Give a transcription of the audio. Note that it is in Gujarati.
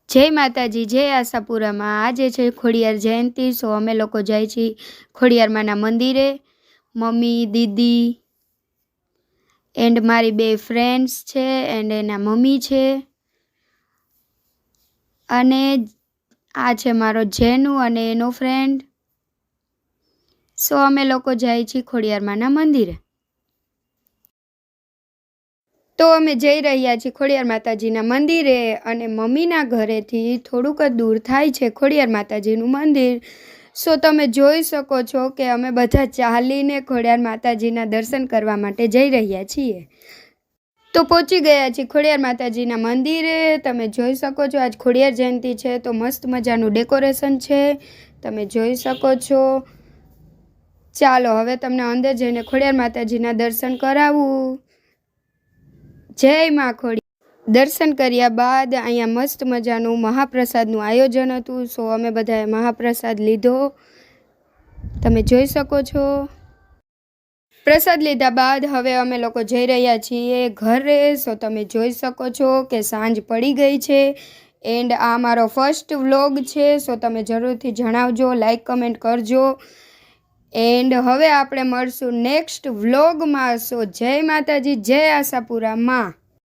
જય માતાજી, જય આશાપુરામાં। આજે છે ખોડિયાર જયંતિ। સો અમે લોકો જાય છીએ ખોડિયારમાંના મંદિરે। મમ્મી, દીદી એન્ડ મારી બે ફ્રેન્ડ્સ છે એન્ડ એના મમ્મી છે, અને આ છે મારો જેનુ અને એનો ફ્રેન્ડ। સો અમે લોકો જાય છીએ ખોડિયારમાંના મંદિરે। તો અમે જઈ રહ્યા છીએ ખોડિયાર માતાજીના મંદિરે, અને મમ્મીના ઘરેથી થોડુંક જ દૂર થાય છે ખોડિયાર માતાજીનું મંદિર। સો તમે જોઈ શકો છો કે અમે બધા ચાલીને ખોડિયાર માતાજીના દર્શન કરવા માટે જઈ રહ્યા છીએ। તો પહોંચી ગયા છીએ ખોડિયાર માતાજીના મંદિરે। તમે જોઈ શકો છો આજ ખોડિયાર જયંતિ છે તો મસ્ત મજાનું ડેકોરેશન છે, તમે જોઈ શકો છો। ચાલો હવે તમને અંદર જઈને ખોડિયાર માતાજીના દર્શન કરાવું। જય માં ખોડિયાર। દર્શન કર્યા બાદ અહીંયા મસ્ત મજાનું મહાપ્રસાદનું આયોજન હતું। સો અમે બધાએ મહાપ્રસાદ લીધો, તમે જોઈ શકો છો। પ્રસાદ લીધા બાદ હવે અમે લોકો જઈ રહ્યા છીએ ઘરે। સો તમે જોઈ શકો છો કે સાંજ પડી ગઈ છે એન્ડ આ મારો ફર્સ્ટ વ્લોગ છે। સો તમે જરૂરથી જણાવજો, લાઈક કમેન્ટ કરજો, એન્ડ હવે આપણે મળશું નેક્સ્ટ વ્લોગમાં। સો જય માતાજી, જય આશાપુરામાં।